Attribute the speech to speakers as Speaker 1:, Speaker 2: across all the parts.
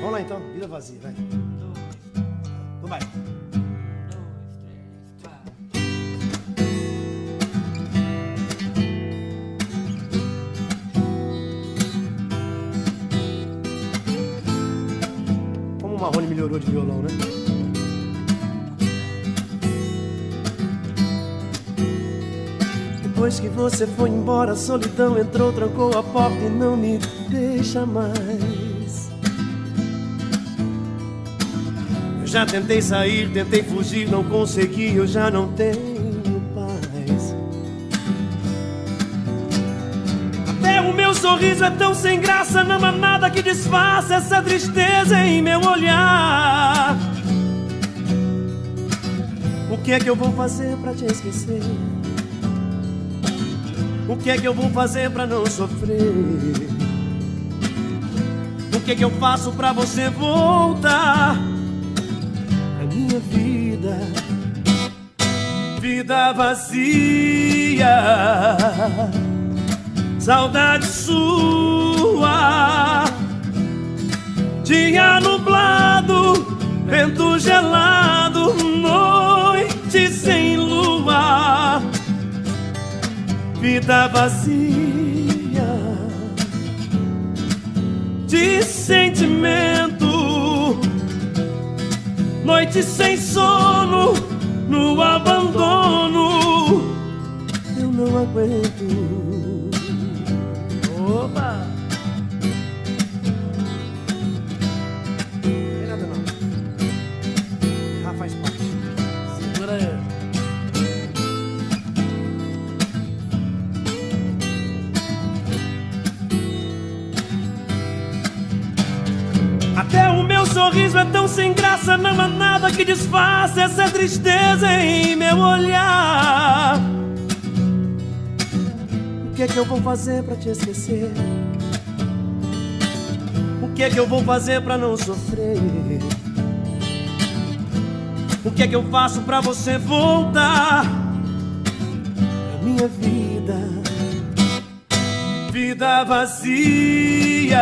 Speaker 1: Vamos lá então, vida vazia, vai. Então vai. Como o Marrone melhorou de violão, né? Depois que você foi embora, a solidão entrou, trancou a porta e não me deixa mais. Eu já tentei sair, tentei fugir, não consegui, eu já não tenho paz. Até o meu sorriso é tão sem graça, não há nada que disfarce essa tristeza em meu olhar. O que é que eu vou fazer pra te esquecer? O que é que eu vou fazer pra não sofrer? O que é que eu faço pra você voltar à minha vida? Vida vazia, saudade sua. Dia nublado, vento gelado, noite sem lua. Vida vazia de sentimento, noite sem sono, no abandono. Eu não aguento. Opa! Não tem nada não. Já faz parte. Segura aí. Até o meu sorriso é tão sem graça, não há nada que disfarce essa tristeza em meu olhar. O que é que eu vou fazer pra te esquecer? O que é que eu vou fazer pra não sofrer? O que é que eu faço pra você voltar à minha vida? Vida vazia,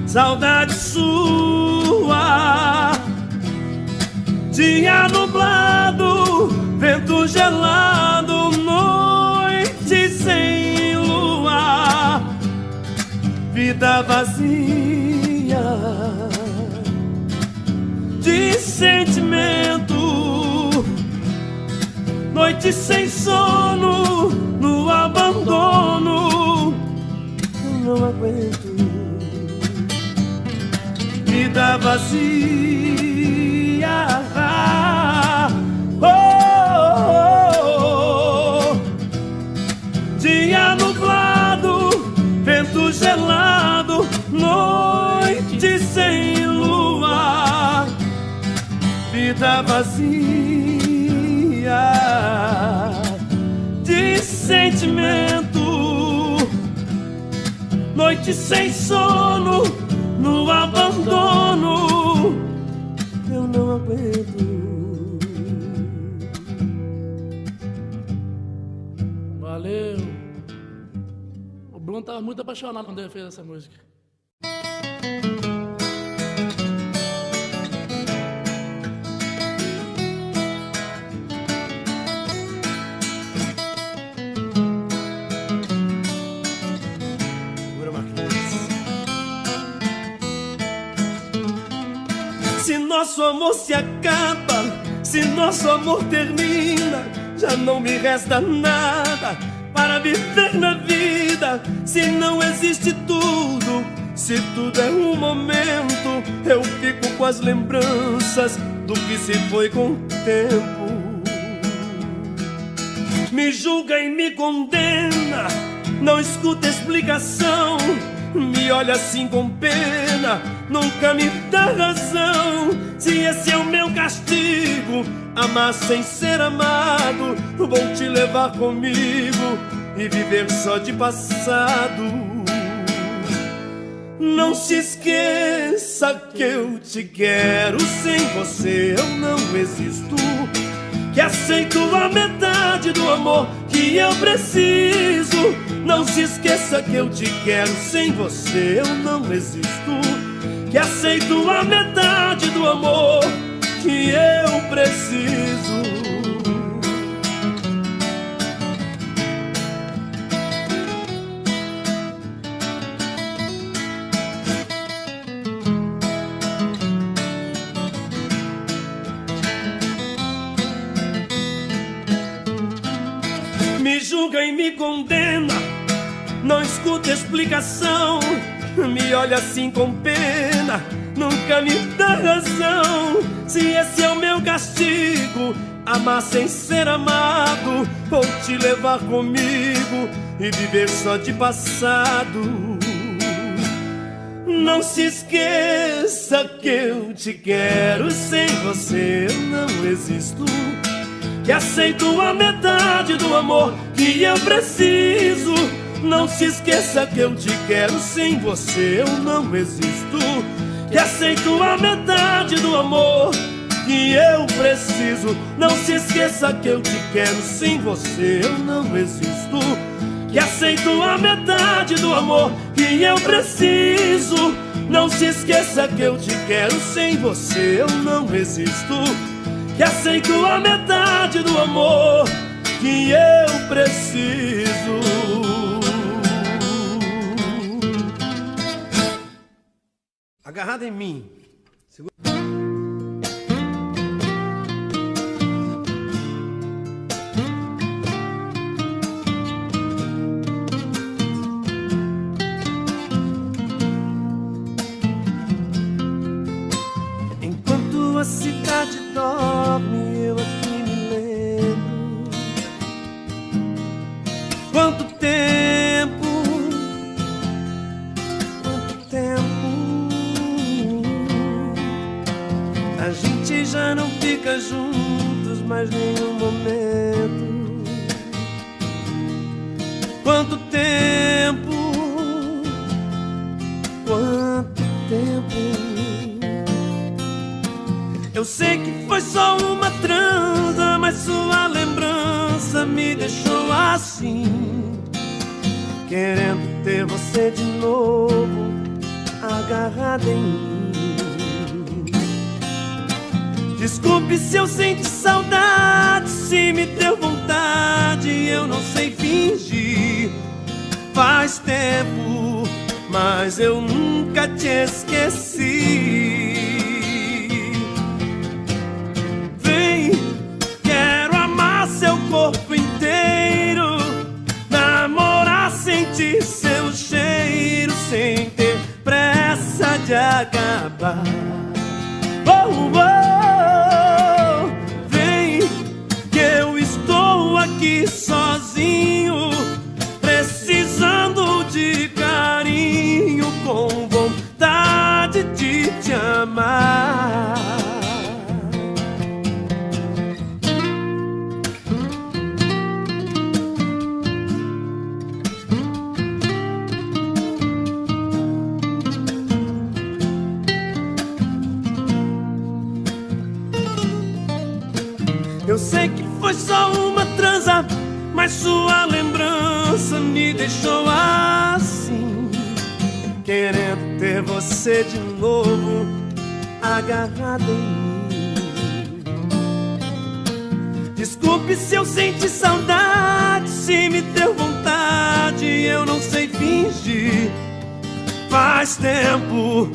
Speaker 1: saudade sua. Dia nublado, vento gelado, noite sem lua. Vida vazia de sentimento, noite sem sono, no abandono. Eu não aguento. Vida vazia, oh, oh, oh. Dia nublado, vento gelado, noite sem lua. Vida vazia de sentimento, noite sem sono, no abandono. Eu não aguento.
Speaker 2: Valeu. O Bruno tava muito apaixonado quando ele fez essa música.
Speaker 1: Se nosso amor se acaba, se nosso amor termina, já não me resta nada para viver na vida. Se não existe tudo, se tudo é um momento, eu fico com as lembranças do que se foi com o tempo. Me julga e me condena, não escuta explicação, me olha assim com pena, nunca me dá razão. Se esse é o meu castigo, amar sem ser amado, vou te levar comigo e viver só de passado. Não se esqueça que eu te quero, sem você eu não existo, que aceito a metade do amor que eu preciso. Não se esqueça que eu te quero, sem você eu não existo. Que aceito a metade do amor que eu preciso. Me julga e me condena, não escuta explicação. Me olha assim com pena, nunca me dá razão. Se esse é o meu castigo, amar sem ser amado, vou te levar comigo e viver só de passado. Não se esqueça que eu te quero, sem você eu não existo. Que aceito a metade do amor que eu preciso. Não se esqueça que eu te quero, sem você eu não existo. Que aceito a metade do amor que eu preciso. Não se esqueça que eu te quero, sem você eu não existo. Que aceito a metade do amor que eu preciso. Não se esqueça que eu te quero, sem você eu não existo. Que aceito a metade do amor que eu preciso. Agarrada em mim. Enquanto a cidade dorme, eu aqui me lembro. Quanto tempo, quanto tempo. A gente já não fica juntos mais nenhum momento. Quanto tempo, quanto tempo. Eu sei que foi só uma transa, mas sua lembrança me deixou assim, querendo ter você de novo, agarrada em mim. Desculpe se eu senti saudade, se me deu vontade, eu não sei fingir. Faz tempo, mas eu nunca te esqueci. Seu corpo inteiro, namorar, sentir seu cheiro, sem ter pressa de acabar. Oh, oh, vem que eu estou aqui sozinho, precisando de carinho, com vontade de te amar. Eu sei que foi só uma transa, mas sua lembrança me deixou assim, querendo ter você de novo, agarrada em mim. Desculpe se eu senti saudade, se me deu vontade, eu não sei fingir. Faz tempo,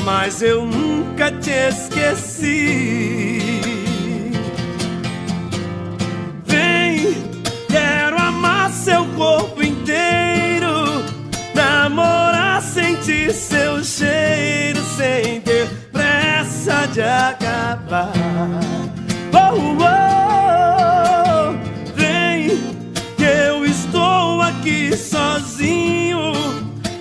Speaker 1: mas eu nunca te esqueci. Seu corpo inteiro, namorar, sentir seu cheiro, sem ter pressa de acabar. Oh, oh, vem que eu estou aqui sozinho,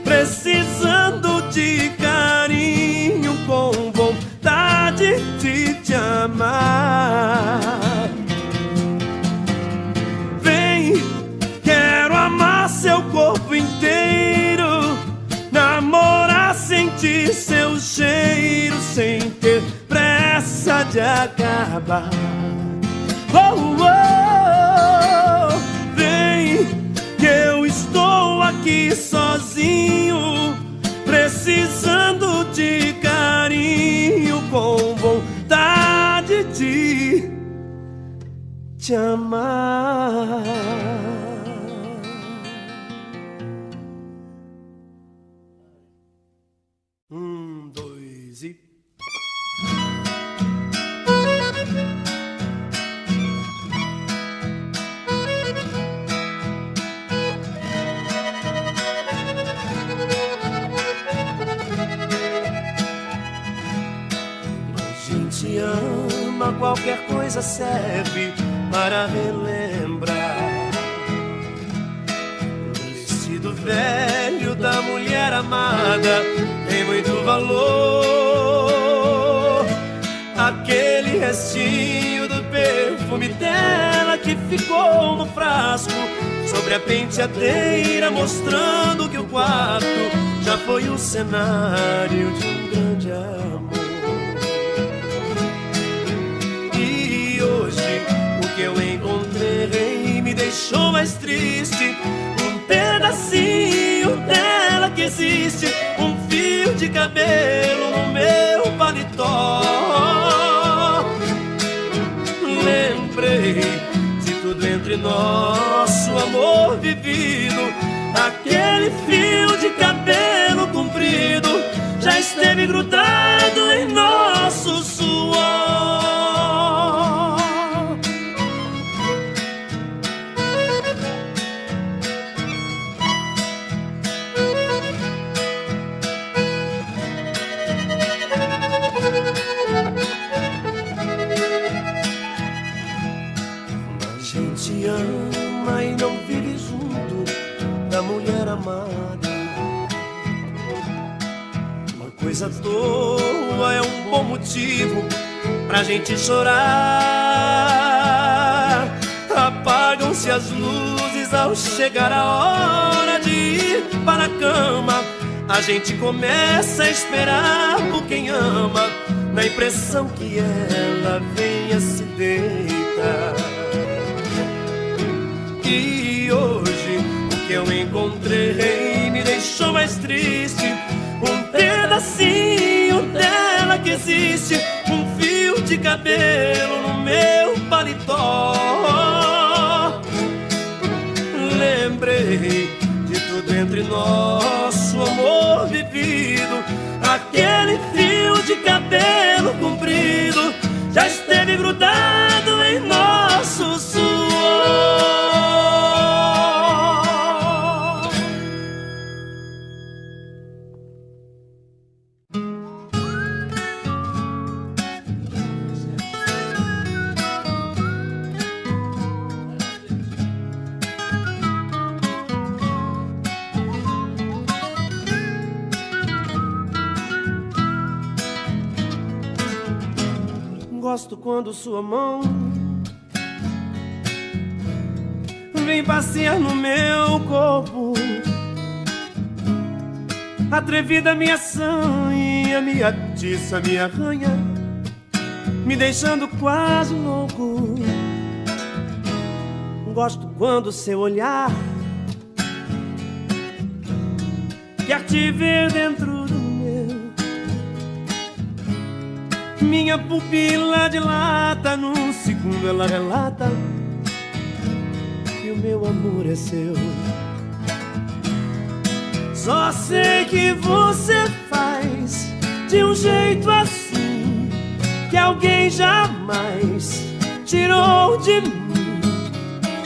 Speaker 1: precisando de carinho, com vontade de te amar. Seu corpo inteiro, namorar, sentir seu cheiro, sem ter pressa de acabar. Oh, oh, vem que eu estou aqui sozinho, precisando de carinho, com vontade de te amar. Dois e... Se ama, qualquer coisa serve para relembrar. O vestido velho da mulher amada tem muito valor. Aquele restinho do perfume dela que ficou no frasco sobre a penteadeira, mostrando que o quarto já foi o cenário de um grande amor. O que eu encontrei me deixou mais triste. Um pedacinho dela que existe, um fio de cabelo no meu paletó. Lembrei de tudo entre nosso amor vivido. Aquele fio de cabelo comprido já esteve grudado em nosso suor. A gente ama e não vive junto da mulher amada. Uma coisa à toa é um bom motivo pra gente chorar. Apagam-se as luzes ao chegar a hora de ir para a cama. A gente começa a esperar por quem ama, na impressão que ela venha se deitar. E hoje o que eu encontrei me deixou mais triste. Um pedacinho dela que existe, um fio de cabelo no meu paletó. Lembrei de tudo entre nosso amor vivido. Aquele fio de cabelo comprido já esteve grudado em nosso suor. Gosto quando sua mão vem passear no meu corpo. Atrevida minha sanha, me atiça, me arranha, me deixando quase louco. Gosto quando seu olhar quer te ver dentro do meu. Minha pupila dilata, num segundo ela relata que o meu amor é seu. Só sei que você faz de um jeito assim que alguém jamais tirou de mim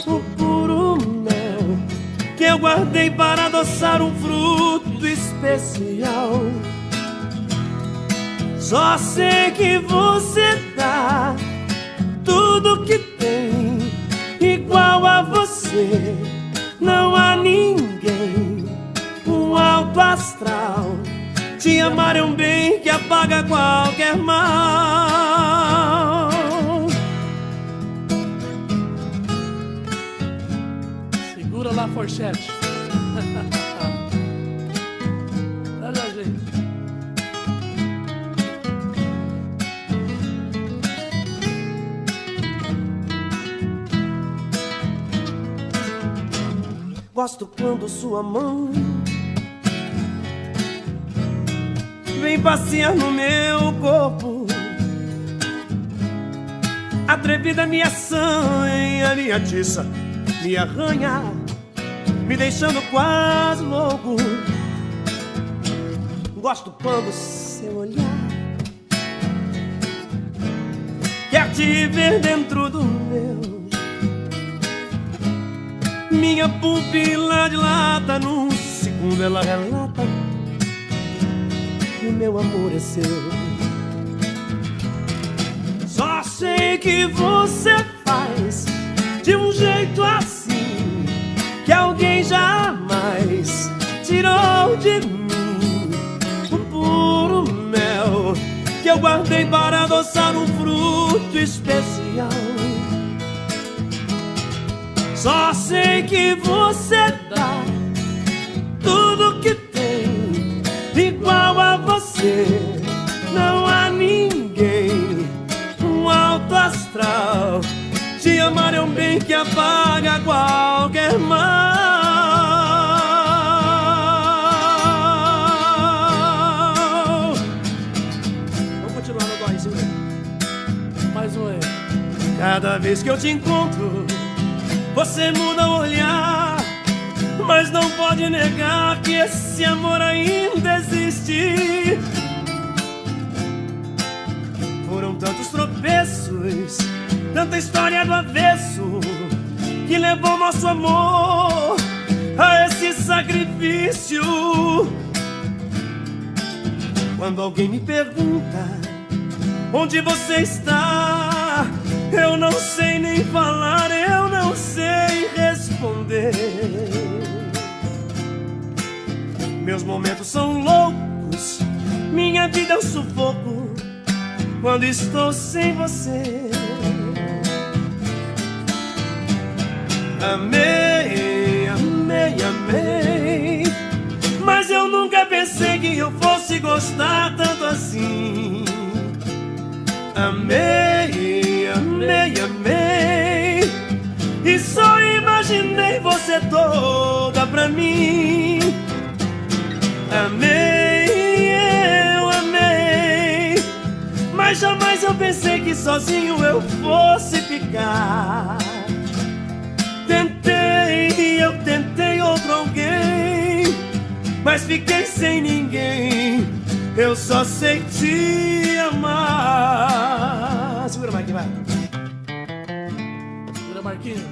Speaker 1: o puro mel que eu guardei para adoçar um fruto especial. Só sei que você dá tudo que tem, igual a você não há ninguém. Um alto astral, te amar é um bem que apaga qualquer mal.
Speaker 2: Segura lá, Forchete. Olha, gente.
Speaker 1: Gosto quando sua mão vem passear no meu corpo. Atrevida minha sanha, minha tiça me arranha, me deixando quase louco. Gosto quando seu olhar quer te ver dentro do meu. Minha pupila dilata, num segundo ela relata que o meu amor é seu. Só sei que você faz de um jeito assim que alguém jamais tirou de mim. Um puro mel que eu guardei para adoçar um fruto especial. Só sei que você dá tudo que tem, igual a você não há ninguém. Um alto astral, te amar é um bem que apaga qualquer mal. Vamos continuar no góis, mais um aí. Cada vez que eu te encontro, você muda o olhar, mas não pode negar que esse amor ainda existe. Foram tantos tropeços, tanta história do avesso, que levou nosso amor a esse sacrifício. Quando alguém me pergunta onde você está, eu não sei nem falar, eu não sei responder. Meus momentos são loucos, minha vida é um sufoco quando estou sem você. Amei, amei, amei, mas eu nunca pensei que eu fosse gostar tanto assim. Amei, amei, amei, e só imaginei você toda pra mim. Amei, eu amei, mas jamais eu pensei que sozinho eu fosse ficar. Tentei, eu tentei outro alguém, mas fiquei sem ninguém. Eu só sei te amar. Segura, Marquinhos, vai.
Speaker 2: Segura, Marquinhos.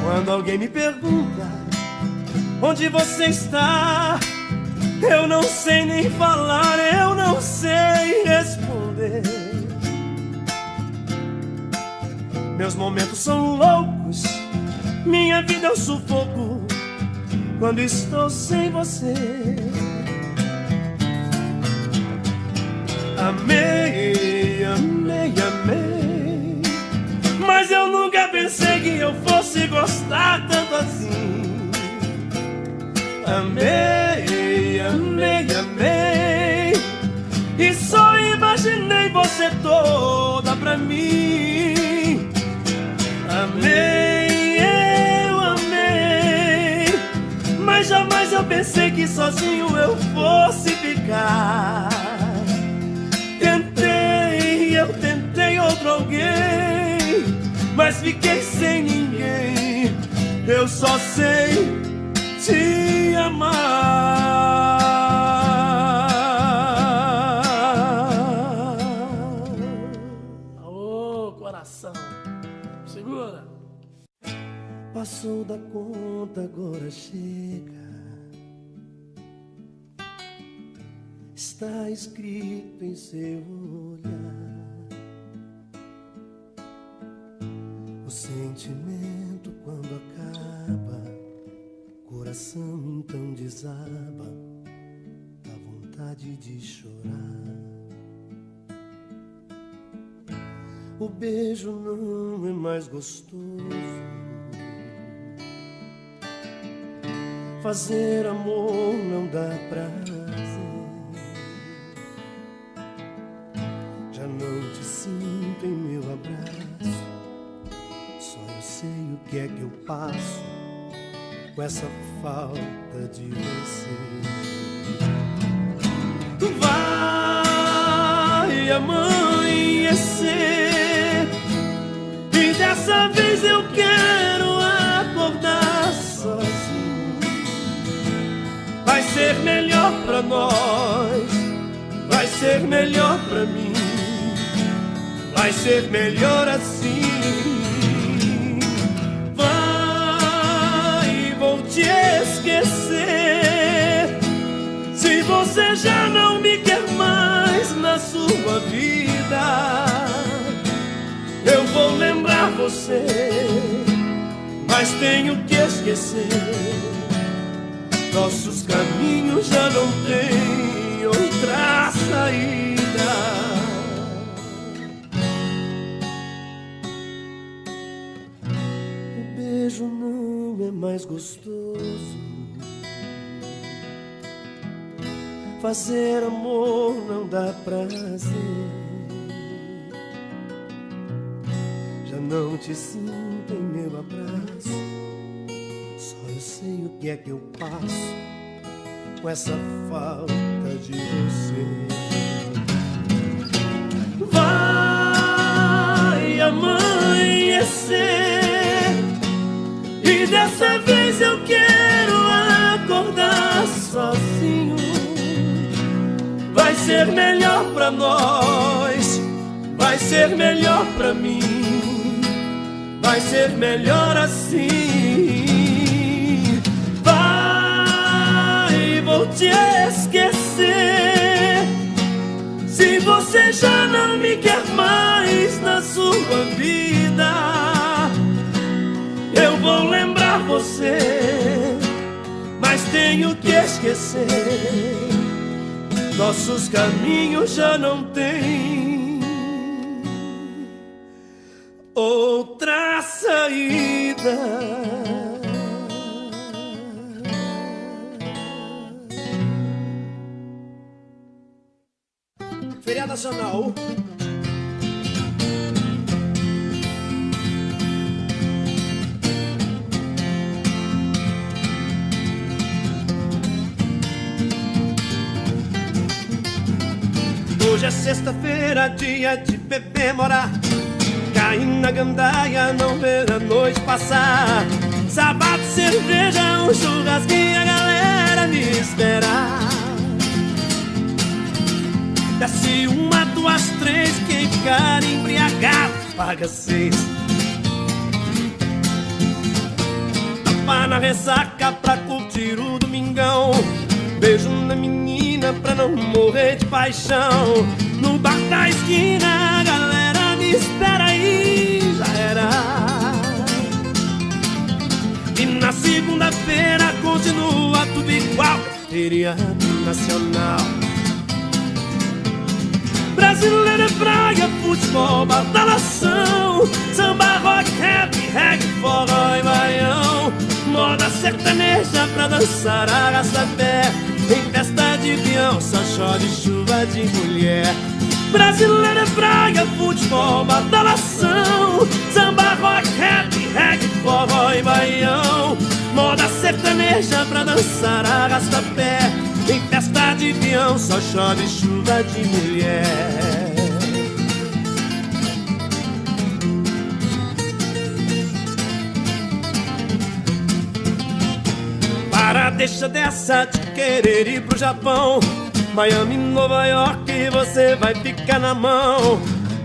Speaker 1: Quando alguém me pergunta onde você está, eu não sei nem falar, eu não sei responder. Meus momentos são loucos, minha vida é um sufoco quando estou sem você. Amei, amei, amei, mas eu nunca pensei que eu fosse gostar tanto assim. Amei, amei, amei, e só imaginei você toda pra mim. Amei, eu amei, mas jamais eu pensei que sozinho eu fosse ficar. Tentei, eu tentei outro alguém, mas fiquei sem ninguém. Eu só sei te amar.
Speaker 2: Ô, coração. Segura.
Speaker 1: Passou da conta, agora chega. Está escrito em seu olhar. O sentimento quando acaba, coração então desaba, dá vontade de chorar. O beijo não é mais gostoso, Fazer amor não dá prazer. Já não te sinto em meu abraço. Só eu sei o que é que eu passo com essa falta de você. Vai amanhecer e dessa vez eu quero acordar sozinho. Vai ser melhor pra nós, vai ser melhor pra mim, vai ser melhor assim. Vai, vou te esquecer se você já não me quer mais na sua vida. Eu vou lembrar você, mas tenho que esquecer. Nossos caminhos já não têm outra saída. O beijo não é mais gostoso. Fazer amor não dá prazer. Já não te sinto em meu abraço. Só eu sei o que é que eu passo com essa falta de você. Vai amanhecer e dessa vez eu quero acordar sozinho. Vai ser melhor pra nós, vai ser melhor pra mim, vai ser melhor assim. Vai, vou te esquecer se você já não me quer mais na sua vida. Eu vou lembrar você, mas tenho que esquecer. Nossos caminhos já não têm outra saída. Feriado Nacional. Hoje é sexta-feira, dia de beber, morar, cair na gandaia, não ver a noite passar. Sábado, cerveja, um churrasquinho, a galera me espera. Desce uma, duas, três, quem ficar embriagado paga 6. Tapa na ressaca pra curtir o domingão. Beijo na menina pra não morrer de paixão. No bar da esquina a galera me espera aí, já era. E na segunda-feira continua tudo igual, feriado nacional. Brasileiro é praia, futebol, badalação, samba, rock, rap, reggae, forró e baião. Moda sertaneja pra dançar arrasta-pé. Em festa de peão só chove chuva de mulher. Brasileiro é praia, futebol, badalação, samba, rock, rap, reggae, forró e baião. Moda sertaneja pra dançar arrasta-pé. Em festa de peão só chove chuva de mulher. Para, deixa dessa de querer ir pro Japão, Miami, Nova York, você vai ficar na mão.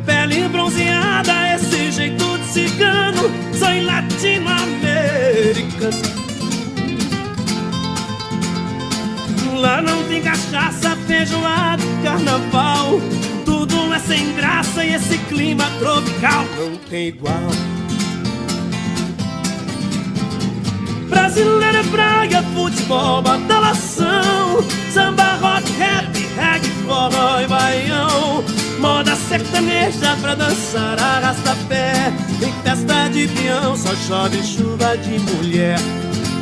Speaker 1: Pele bronzeada, esse jeito de cigano, sou latino-americano. Lá não tem cachaça, feijoada, carnaval. Tudo é sem graça e esse clima tropical não tem igual. Brasileiro é praia, futebol, badalação, samba, rock, rap, reggae, forró e baião. Moda sertaneja pra dançar arrasta-pé. Em festa de peão só chove chuva de mulher.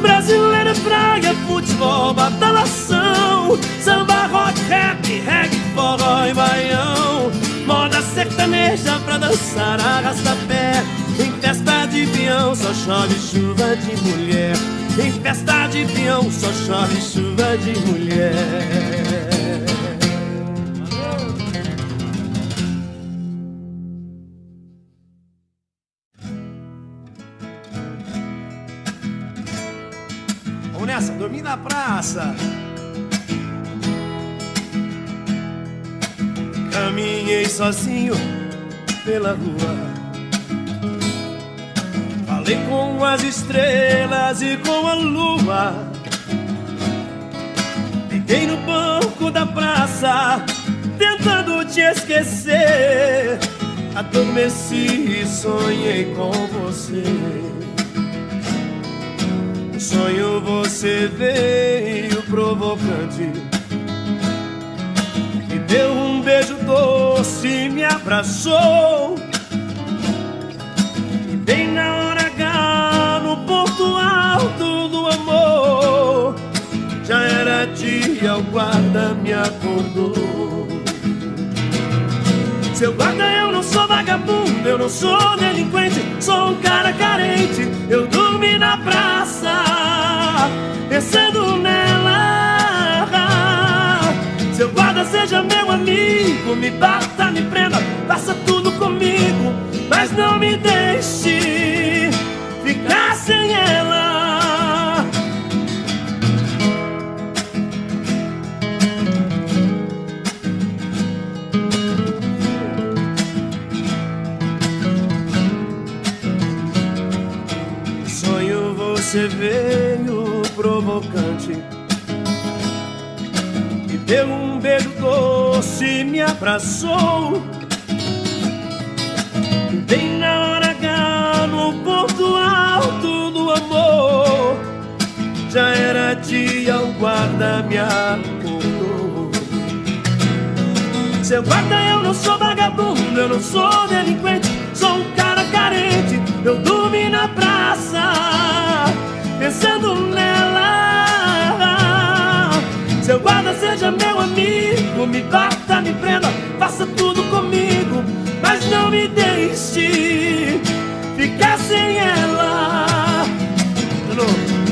Speaker 1: Brasileira, praia, futebol, badalação, samba, rock, rap, reggae, forró e baião. Moda sertaneja pra dançar arrasta-pé. Em festa de peão só chove chuva de mulher. Em festa de peão só chove chuva de mulher.
Speaker 3: Vamos nessa, dormir na praça.
Speaker 1: Caminhei sozinho pela rua, falei com as estrelas e com a lua. Deitei no banco da praça, tentando te esquecer. Adormeci e sonhei com você. No sonho você veio provocante, me deu um beijo doce, me abraçou. E bem na hora H, no ponto alto do amor, já era dia, o guarda me acordou. Seu guarda, eu não sou vagabundo, eu não sou delinquente, sou um cara carente. Eu dormi na praça, pensando nela. Seu guarda, seja meu amigo, me bata, me prenda, faça tudo comigo, mas não me deixe ficar sem ela. Sonho você veio provocante, me deu um beijo doce, me abraçou. Bem na hora H, no ponto alto do amor, já era dia, o guarda me acordou. Seu guarda, eu não sou vagabundo, eu não sou delinquente, sou um cara carente. Eu dormi na praça, pensando nela. Seu guarda, seja meu amigo, me bata, me prenda, faça tudo comigo, mas não me deixe ficar sem ela.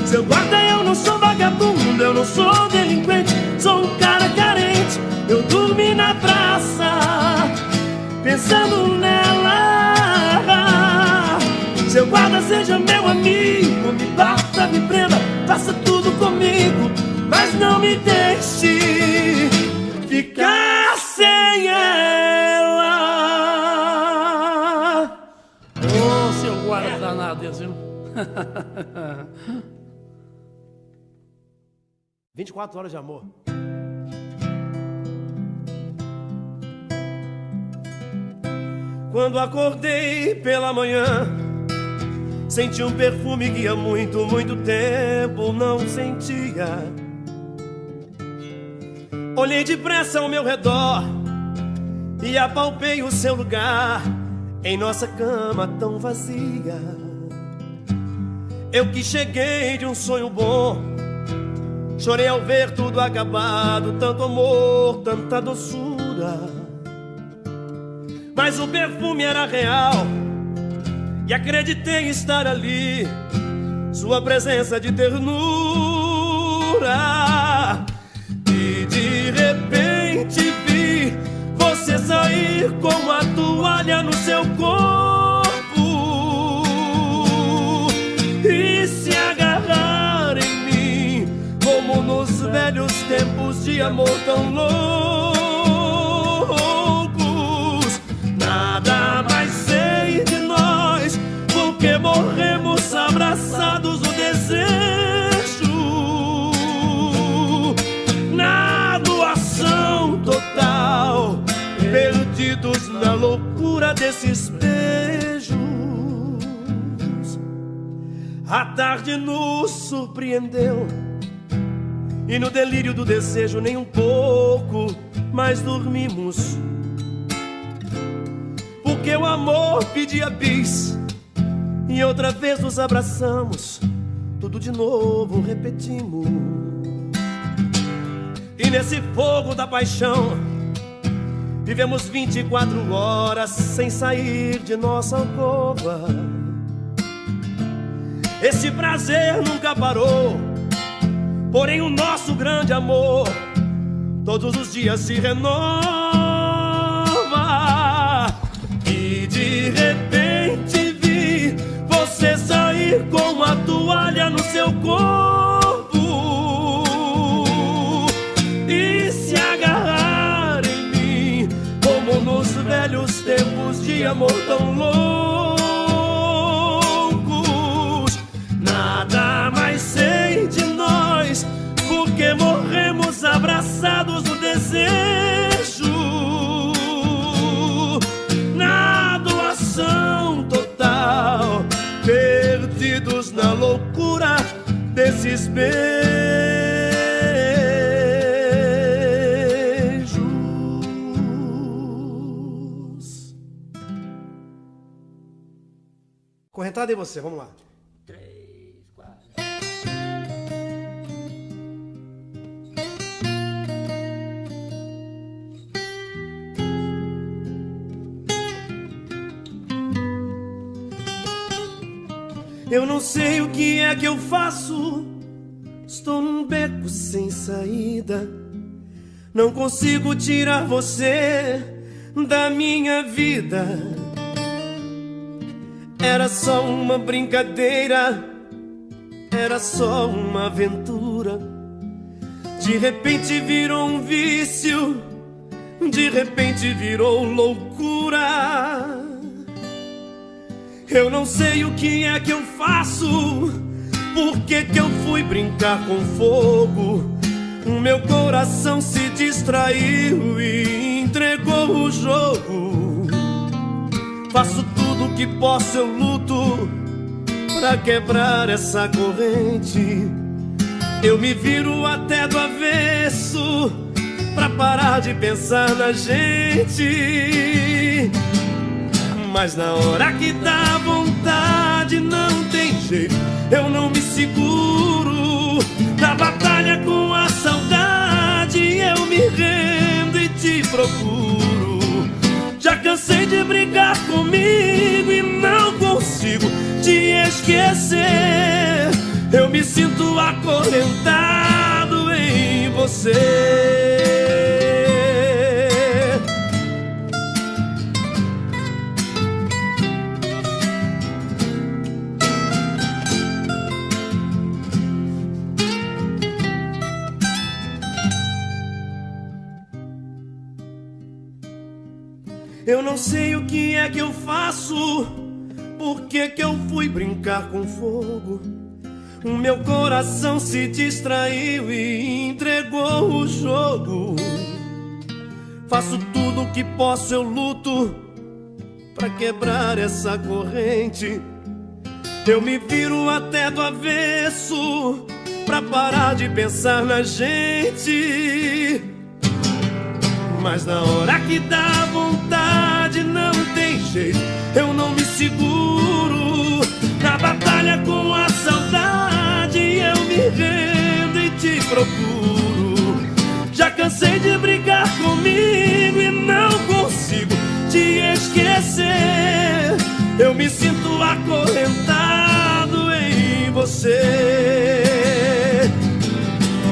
Speaker 1: Seu guarda, eu não sou vagabundo, eu não sou delinquente, sou um cara carente. Eu dormi na praça, pensando nela. Seu guarda, seja meu amigo, me bata, me prenda, faça tudo comigo, mas não me deixe ficar sem ela.
Speaker 2: Ô, seu guarda danado, viu?
Speaker 3: 24 horas de amor.
Speaker 1: Quando acordei pela manhã, senti um perfume que há muito, muito tempo não sentia. Olhei depressa ao meu redor e apalpei o seu lugar em nossa cama tão vazia. Eu que cheguei de um sonho bom, chorei ao ver tudo acabado, tanto amor, tanta doçura. Mas o perfume era real e acreditei estar ali, sua presença de ternura. E de repente vi você sair com a toalha no seu corpo e se agarrar em mim, como nos velhos tempos de amor tão loucos. Nada mais sei de nós, porque morremos abraçados no desejo, na doação total, perdidos na loucura desses beijos. A tarde nos surpreendeu e no delírio do desejo nem um pouco mais dormimos, porque o amor pedia bis e outra vez nos abraçamos tudo de novo repetimos. E nesse fogo da paixão vivemos 24 horas sem sair de nossa alcova. Esse prazer nunca parou, porém o nosso grande amor todos os dias se renova. E de repente vi você sair com a toalha no seu corpo e se agarrar em mim, como nos velhos tempos de amor tão loucos. Nada mais sei de nós, porque morremos abraçados no desejo, na doação total, perdidos na loucura desses beijos.
Speaker 3: Correntada e você, vamos lá.
Speaker 1: Eu não sei o que é que eu faço, estou num beco sem saída. Não consigo tirar você da minha vida. Era só uma brincadeira, era só uma aventura. De repente virou um vício, de repente virou loucura. Eu não sei o que é que eu faço, por que que eu fui brincar com fogo? O meu coração se distraiu e entregou o jogo. Faço tudo o que posso, eu luto pra quebrar essa corrente. Eu me viro até do avesso pra parar de pensar na gente. Mas na hora que dá vontade não tem jeito, eu não me seguro. Na batalha com a saudade eu me rendo e te procuro. Já cansei de brigar comigo e não consigo te esquecer. Eu me sinto acorrentado em você. Eu não sei o que é que eu faço, por que que eu fui brincar com fogo? O meu coração se distraiu e entregou o jogo. Faço tudo o que posso, eu luto pra quebrar essa corrente. Eu me viro até do avesso pra parar de pensar na gente. Mas na hora que dá vontade não tem jeito, eu não me seguro. Na batalha com a saudade eu me rendo e te procuro. Já cansei de brigar comigo e não consigo te esquecer. Eu me sinto acorrentado em você.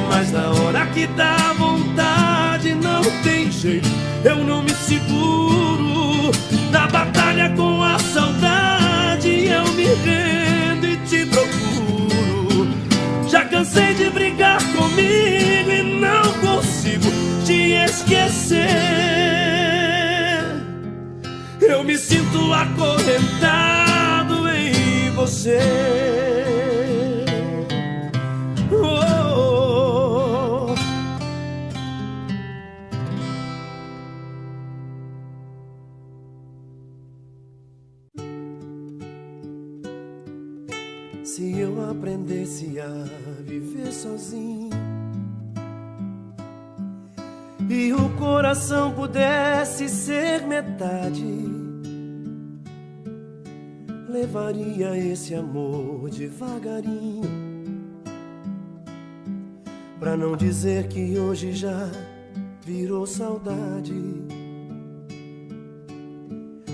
Speaker 1: Mas na hora que dá vontade não tem jeito, eu não me seguro. Na batalha com a saudade eu me rendo e te procuro. Já cansei de brigar comigo e não consigo te esquecer. Eu me sinto acorrentado em você. Se eu aprendesse a viver sozinho e o coração pudesse ser metade, levaria esse amor devagarinho pra não dizer que hoje já virou saudade.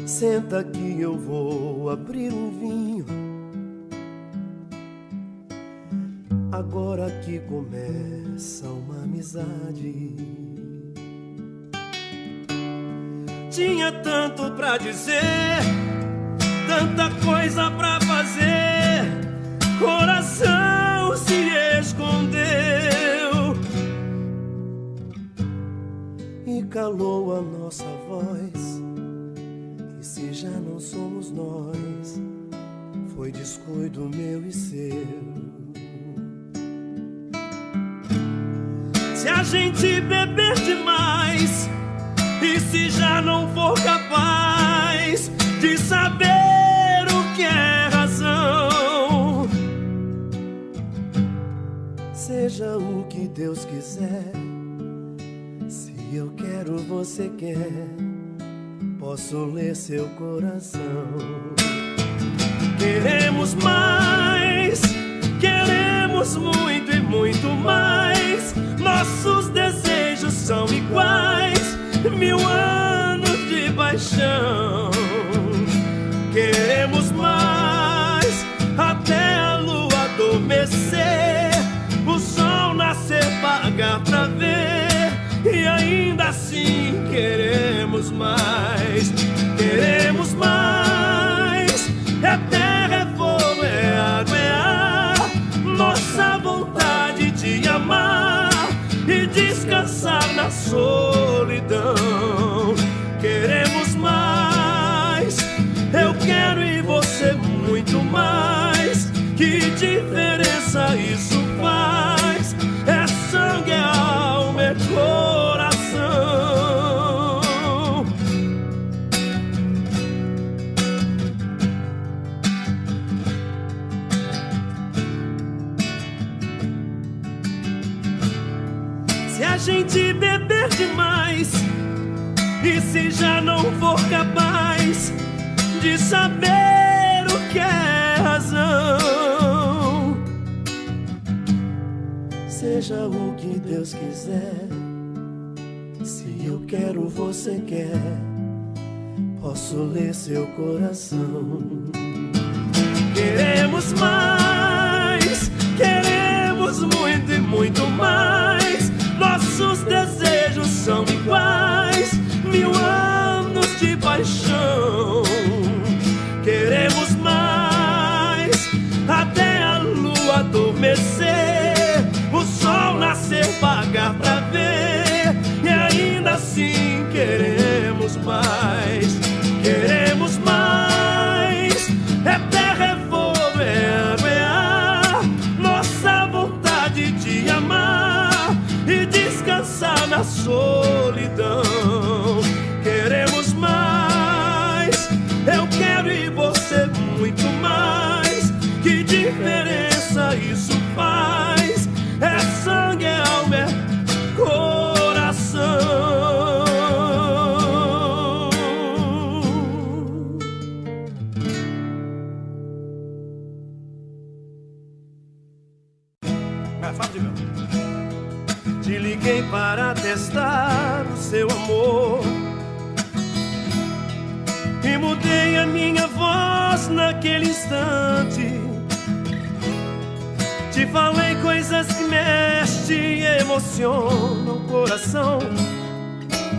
Speaker 1: Senta que eu vou abrir um vinho, agora que começa uma amizade. Tinha tanto pra dizer, tanta coisa pra fazer, coração se escondeu e calou a nossa voz. E se já não somos nós, foi descuido meu e seu. Se a gente beber demais, e se já não for capaz de saber o que é razão, seja o que Deus quiser. Se eu quero, você quer, posso ler seu coração. Queremos mais, queremos muito e muito mais. Nossos desejos são iguais, 1000 anos de paixão. Queremos mais, até a lua adormecer, o sol nascer, pagar pra ver, e ainda assim queremos mais. Queremos mais, é terra, é fogo, é água, é ar, nossa vontade de amar e descansar na solidão. Queremos mais, eu quero e você muito mais. Que diferença isso faz? É sangue, é alma, é coração. Se a gente beber demais, e se já não for capaz de saber o que é razão, seja o que Deus quiser. Se eu quero, você quer, posso ler seu coração. Queremos mais, queremos muito e muito mais. Nossos desejos são iguais, 1000 anos de paixão. Queremos mais, até a lua adormecer, o sol nascer, pagar pra ver, e ainda assim queremos mais. Queremos mais, é terra, é fogo, é água, é ar, nossa vontade de amar e descansar na solidão. Queremos mais, eu quero e você muito mais. Que diferença isso faz? É sangue, é alma, é coração.
Speaker 3: Fala de mim.
Speaker 1: Te liguei para testar o seu amor e mudei a minha voz naquele instante. Te falei coisas que mexem e emocionam o coração.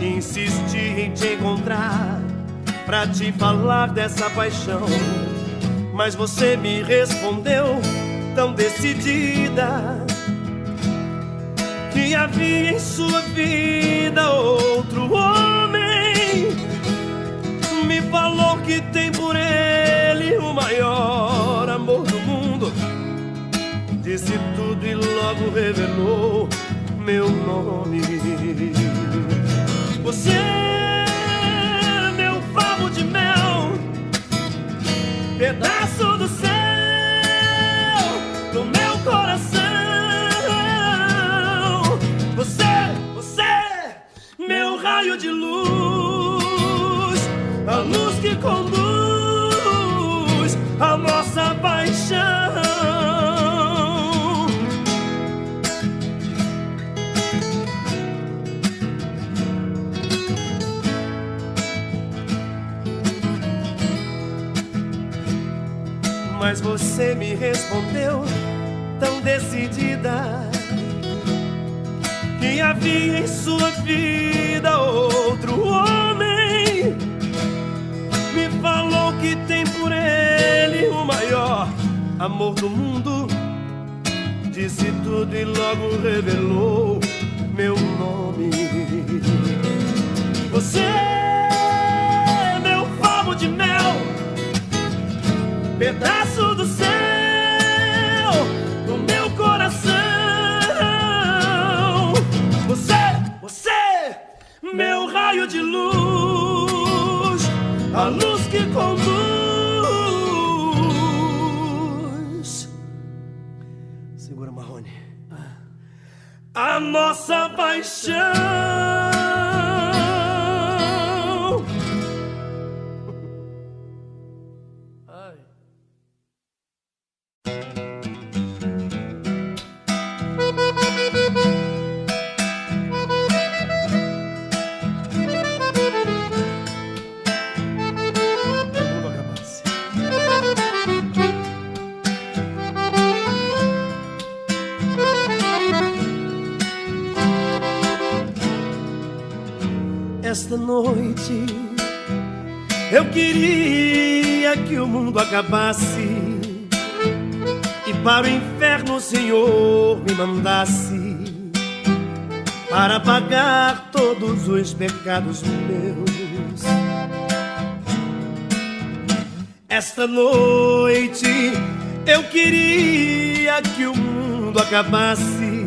Speaker 1: Insisti em te encontrar pra te falar dessa paixão, mas você me respondeu tão decidida que havia em sua vida outro homem. Me falou que tem por ele o maior amor do mundo. Disse tudo e logo revelou meu nome. Você é meu favo de mel, pedaço do céu, do meu coração. Você, meu raio de luz, a luz que conduz a nossa paixão. Mas você me respondeu tão decidida que havia em sua vida outro homem. Me falou que tem por ele o maior amor do mundo. Disse tudo e logo revelou meu nome. Você é meu favo de mel, pedaço do céu no meu coração. Você, meu raio de luz, a luz que conduz. Segura, Marrone. A nossa paixão.
Speaker 2: Ai.
Speaker 1: Esta noite eu queria que o mundo acabasse e para o inferno o Senhor me mandasse para pagar todos os pecados meus. Esta noite eu queria que o mundo acabasse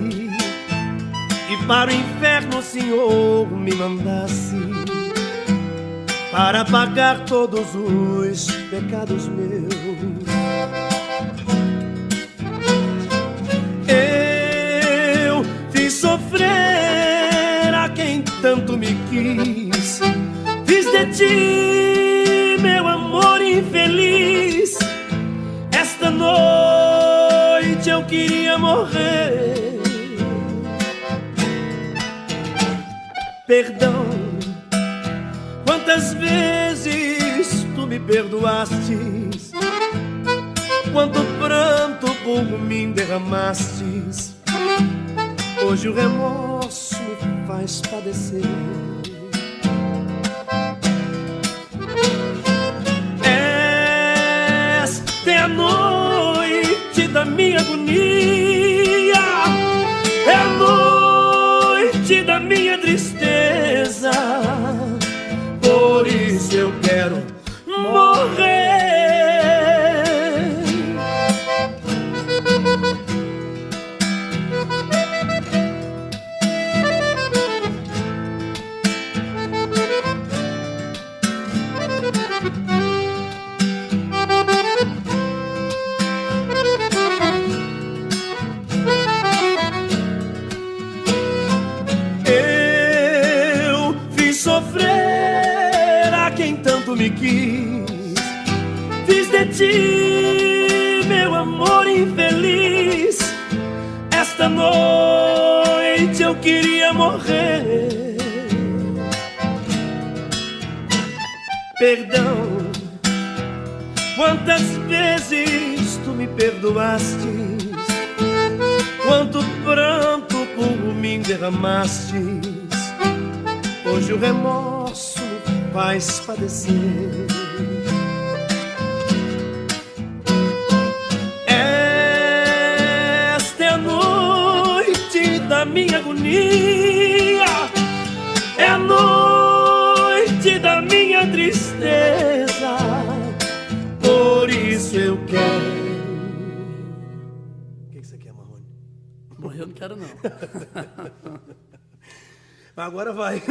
Speaker 1: e para o inferno o Senhor me mandasse para pagar todos os pecados meus. Eu fiz sofrer a quem tanto me quis, fiz de ti meu amor infeliz. Esta noite eu queria morrer. Perdão, quantas vezes tu me perdoastes, quanto pranto por mim derramastes. Hoje o remorso me faz padecer. Esta é a noite da minha agonia, é a noite da minha tristeza. Por isso eu quero morrer. Sofrer a quem tanto me quis, fiz de ti meu amor infeliz. Esta noite eu queria morrer. Perdão, quantas vezes tu me perdoastes, quanto pranto por mim derramastes. Hoje o remorso me faz padecer. Esta é a noite da minha agonia, é a noite da minha tristeza. Por isso eu quero. O que você quer, Marrone?
Speaker 2: Morrer eu não quero, não.
Speaker 1: Agora vai.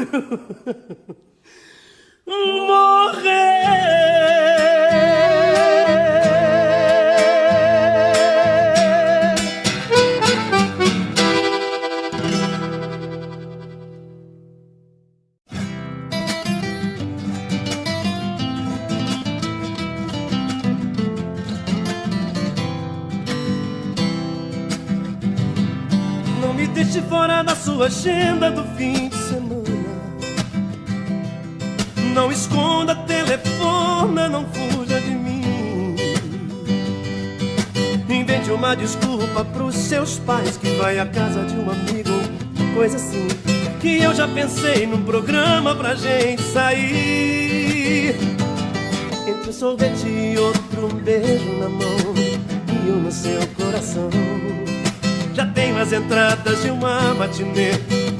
Speaker 1: Morrer. Não me deixe fora da sua agenda do fim de semana. Não esconda telefone, não fuja de mim. Invente uma desculpa pros seus pais, que vai à casa de um amigo, coisa assim. Que eu já pensei num programa pra gente sair. Entre um sorvete e outro, um beijo na mão e um no seu coração. Já tenho as entradas de uma matinê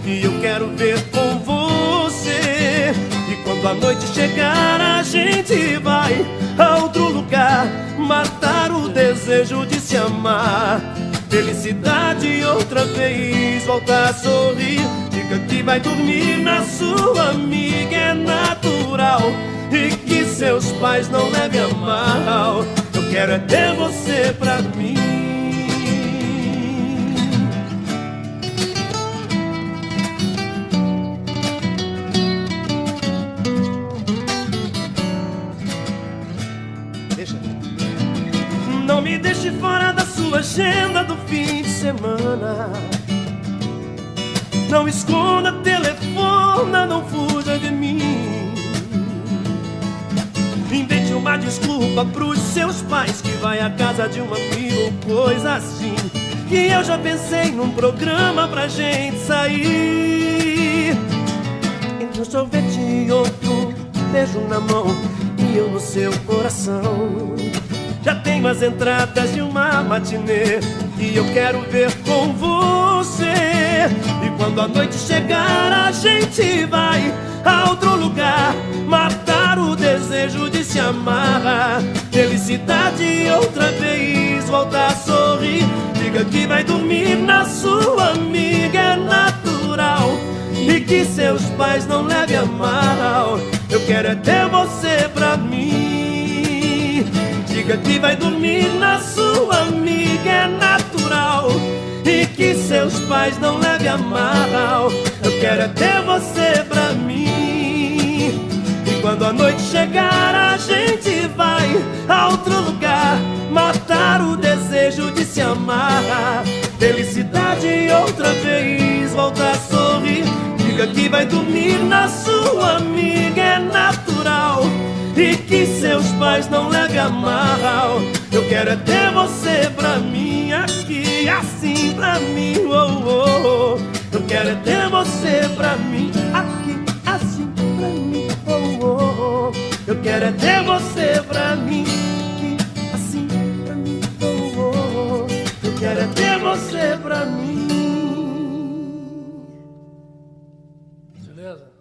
Speaker 1: que eu quero ver com você. E quando a noite chegar, a gente vai a outro lugar, matar o desejo de se amar. Felicidade outra vez, voltar a sorrir. Diga que vai dormir na sua amiga, é natural. E que seus pais não levem a mal. Eu quero é ter você pra mim. Não me deixe fora da sua agenda do fim de semana. Não esconda telefone, não fuja de mim. Invente uma desculpa pros seus pais, que vai à casa de um amigo, coisa assim. Que eu já pensei num programa pra gente sair. Entre um sorvete e outro, beijo na mão e eu no seu coração. Já tenho as entradas de uma matinê e eu quero ver com você. E quando a noite chegar, a gente vai a outro lugar, matar o desejo de se amar. Felicidade outra vez, voltar a sorrir. Diga que vai dormir na sua amiga, é natural. E que seus pais não levem a mal. Eu quero é ter você pra mim. Diga que vai dormir na sua amiga, é natural. E que seus pais não levem a mal. Eu quero é ter você pra mim. E quando a noite chegar, a gente vai a outro lugar, matar o desejo de se amar. Felicidade outra vez, voltar a sorrir. Diga que vai dormir na sua amiga, é natural. E que seus pais não levem a mal. Eu quero é ter você pra mim, aqui, assim pra mim, oh, oh, oh. Eu quero é ter você pra mim, aqui, assim pra mim, oh, oh, oh. Eu quero é ter você pra mim, aqui, assim pra mim, oh, oh, oh. Eu quero é ter você pra mim.
Speaker 2: Beleza?